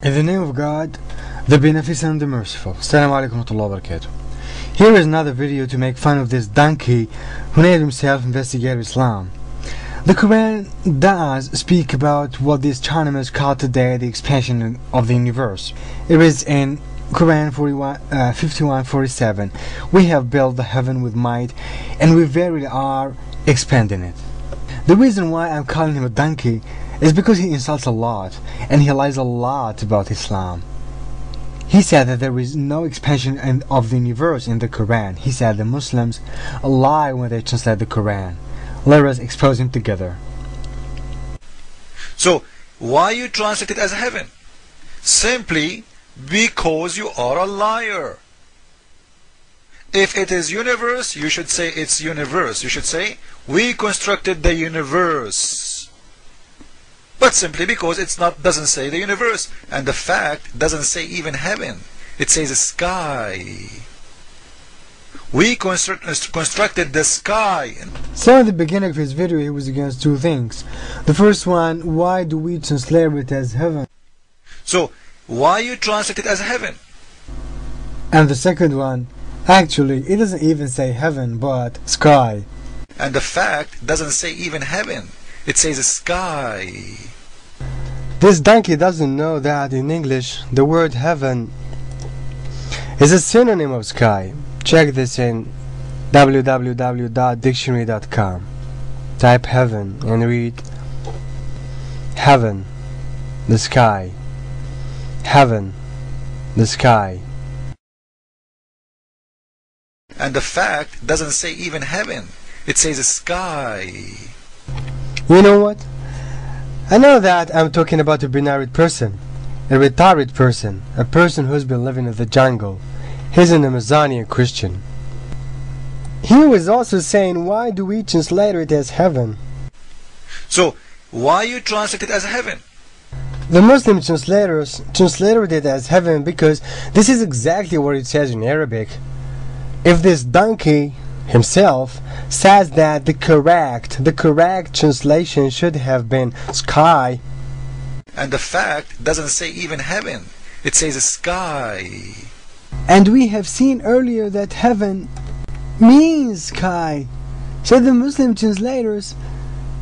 In the name of God, the Beneficent and the Merciful. Assalamu alaikum wa rahmatullahi wa barakatuh. Here is another video to make fun of this donkey who named himself Investigator Islam. The Quran does speak about what the astronomers call today the expansion of the universe. It is in Quran 51:47. We have built the heaven with might, and we verily are expanding it. The reason why I'm calling him a donkey is because he insults a lot, and he lies a lot about Islam. He said that there is no expansion of the universe in the Quran. He said the Muslims lie when they translate the Quran. Let us expose him together. So, why you translate it as heaven? Simply because you are a liar. If it is universe, you should say it's universe. You should say, we constructed the universe. But simply because doesn't say the universe, and the fact doesn't say even heaven. It says sky. We constructed the sky. So in the beginning of his video, he was against two things. The first one, why do we translate it as heaven? So, why you translate it as heaven? And the second one, actually, it doesn't even say heaven, but sky. And the fact doesn't say even heaven. It says sky. This donkey doesn't know that in English the word heaven is a synonym of sky. Check this in www.dictionary.com. Type heaven and read heaven, the sky. Heaven, the sky. And the fact doesn't say even heaven. It says sky. You know what? I know that I'm talking about a binary person, a retarded person, a person who's been living in the jungle. He's an Amazonian Christian. He was also saying, why do we translate it as heaven? So, why you translate it as heaven? The Muslim translators translated it as heaven because this is exactly what it says in Arabic. If this donkey himself says that the correct translation should have been sky, and the fact doesn't say even heaven, it says sky. And we have seen earlier that heaven means sky. So the Muslim translators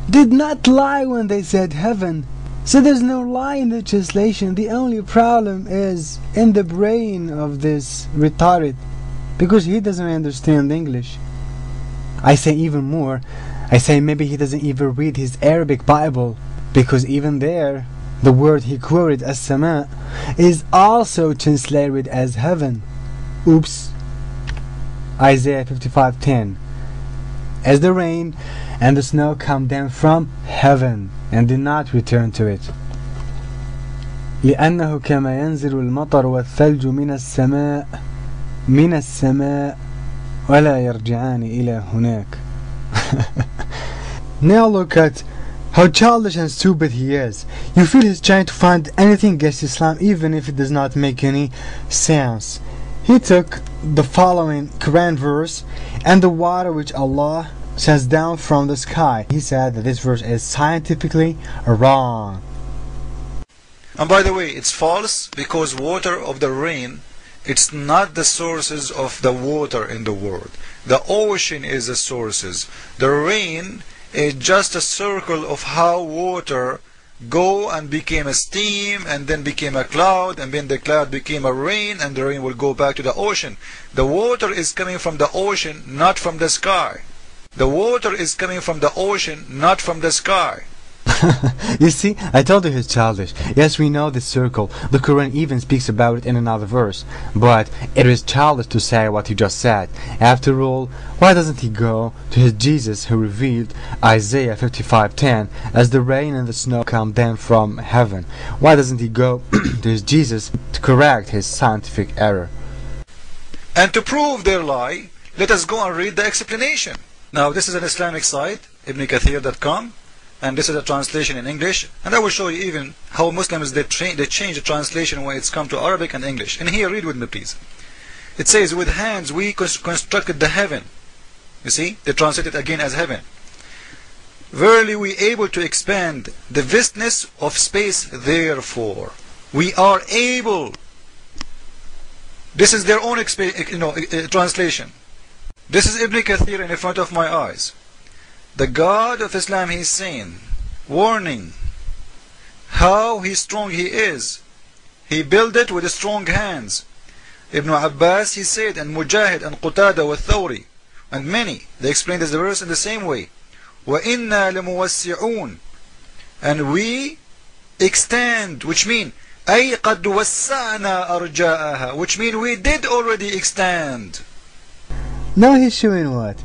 did not lie when they said heaven. So there's no lie in the translation. The only problem is in the brain of this retarded, because he doesn't understand English. I say even more, I say maybe he doesn't even read his Arabic Bible, because even there, the word he quoted as sama is also translated as heaven. Oops. Isaiah 55:10. As the rain and the snow come down from heaven and do not return to it. لأنه كما ينزل المطر والثلج من السماء ولا يرجعان إلى هناك. Now look at how childish and stupid he is. You feel he's trying to find anything against Islam, even if it does not make any sense. He took the following Quran verse and the water which Allah sends down from the sky. He said that this verse is scientifically wrong. And by the way, it's false because water of the rain, it's not the sources of the water in the world. The ocean is the sources. The rain is just a circle of how water go and became a steam and then became a cloud, and then the cloud became a rain, and the rain will go back to the ocean. The water is coming from the ocean, not from the sky. The water is coming from the ocean, not from the sky. You see, I told you he's childish. Yes, we know this circle. The Quran even speaks about it in another verse. But it is childish to say what he just said. After all, why doesn't he go to his Jesus who revealed Isaiah 55:10 as the rain and the snow come down from heaven? Why doesn't he go to his Jesus to correct his scientific error? And to prove their lie, let us go and read the explanation. Now, this is an Islamic site, ibnkathir.com. And this is a translation in English, and I will show you even how Muslims they change the translation when it's come to Arabic and English. And here, read with me please. It says, with hands we constructed the heaven. You see, they translate it again as heaven. Verily we able to expand the vastness of space therefore. We are able. This is their own translation. This is Ibn Kathir in front of my eyes. The God of Islam, he is saying, warning how strong he is. He built it with strong hands. Ibn Abbas, he said, and Mujahid and Qutada wa Thawri and many, they explain this verse in the same way. وَإِنَّا لَمُوَسِّعُونَ, and we extend, which mean أي قد وسعنا أرجاءها, which mean we did already extend. Now he's showing what?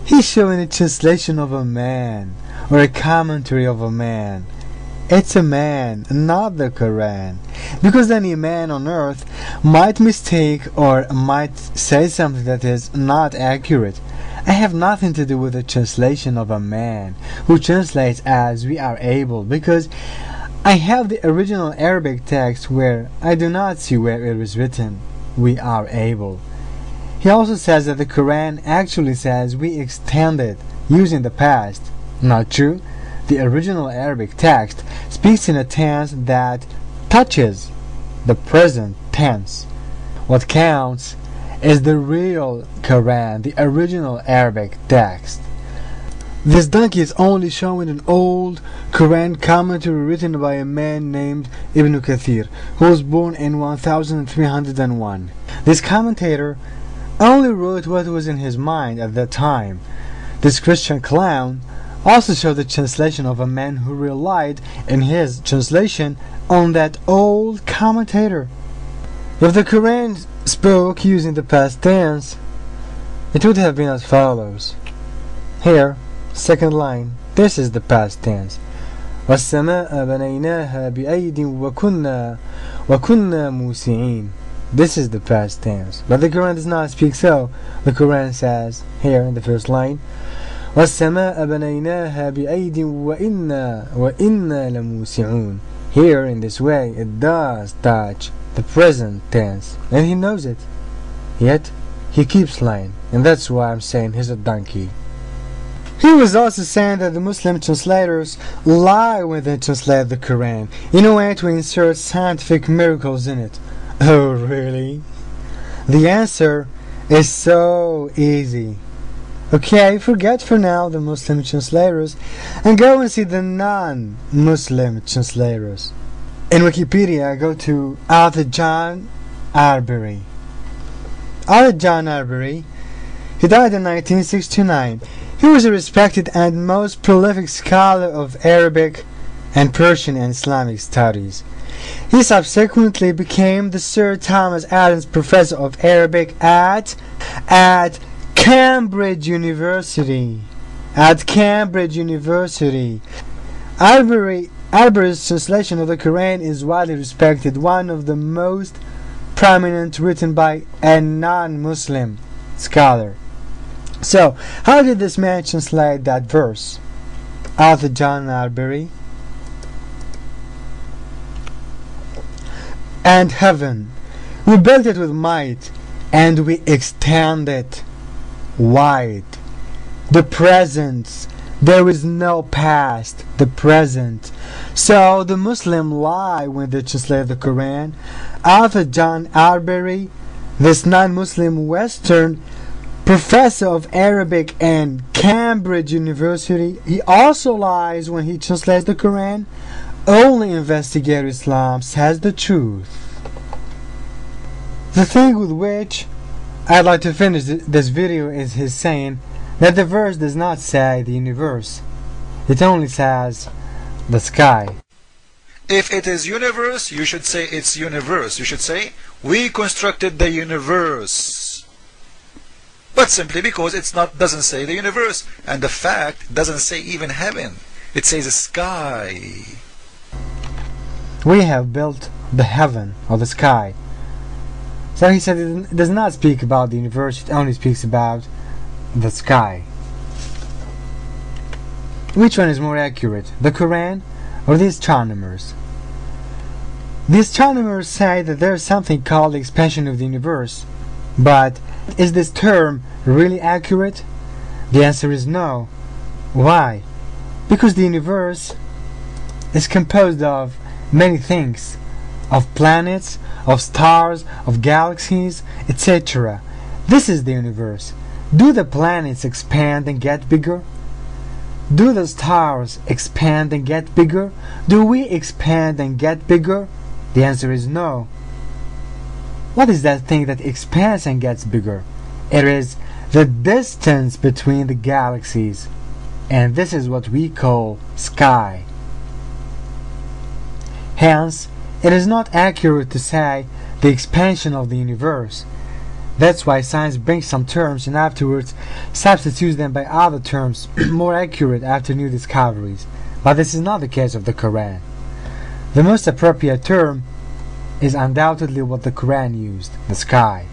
He's showing a translation of a man, or a commentary of a man. It's a man, not the Quran. Because any man on earth might mistake or might say something that is not accurate. I have nothing to do with the translation of a man who translates as we are able, because I have the original Arabic text where I do not see where it is written we are able. He also says that the Quran actually says we extended using the past. Not true. The original Arabic text speaks in a tense that touches the present tense. What counts is the real Quran, the original Arabic text. This donkey is only showing an old Quran commentary written by a man named Ibn Kathir, who was born in 1301. This commentator only wrote what was in his mind at that time. This Christian clown also showed the translation of a man who relied in his translation on that old commentator. If the Quran spoke using the past tense, it would have been as follows. Here, second line, this is the past tense. وَالسَّمَاءَ بَنَيْنَاهَا بِأَيْدٍ وَكُنَّا مُوسِعِينَ. This is the past tense. But the Quran does not speak so. The Quran says, here in the first line, وَالسَّمَاءَ بَنَيْنَاهَا بِأَيْدٍ وَإِنَّا لَمُوسِعُونَ. Here, in this way, it does touch the present tense, and he knows it. Yet, he keeps lying, and that's why I'm saying he's a donkey. He was also saying that the Muslim translators lie when they translate the Quran in a way to insert scientific miracles in it. Oh, really? The answer is so easy. Okay, forget for now the Muslim translators and go and see the non-Muslim translators. In Wikipedia, go to Author John Arbery. Author John Arbery, he died in 1969. He was a respected and most prolific scholar of Arabic and Persian and Islamic studies. He subsequently became the Sir Thomas Adams Professor of Arabic at Cambridge University. Arbery's translation of the Quran is widely respected, one of the most prominent written by a non-Muslim scholar. So, how did this man translate that verse? Author John Arbery. And heaven, we built it with might, and we extend it wide. The present, there is no past, the present. So the Muslim lie when they translate the Quran. Author John Arbery, this non-Muslim Western professor of Arabic in Cambridge University, he also lies when he translates the Quran. Only Investigator Islam says the truth. The thing with which I'd like to finish this video is his saying that the verse does not say the universe. It only says the sky. If it is universe, you should say it's universe. You should say, we constructed the universe. But simply because it's not doesn't say the universe, and the fact doesn't say even heaven. It says the sky. We have built the heaven or the sky. So he said it does not speak about the universe, it only speaks about the sky. Which one is more accurate, the Quran or the astronomers? The astronomers say that there is something called the expansion of the universe, but is this term really accurate? The answer is no. Why? Because the universe is composed of many things, of planets, of stars, of galaxies, etc. This is the universe. Do the planets expand and get bigger? Do the stars expand and get bigger? Do we expand and get bigger? The answer is no. What is that thing that expands and gets bigger? It is the distance between the galaxies, and this is what we call sky. Hence, it is not accurate to say the expansion of the universe. That's why science brings some terms and afterwards substitutes them by other terms more accurate after new discoveries. But this is not the case of the Quran. The most appropriate term is undoubtedly what the Quran used, the sky.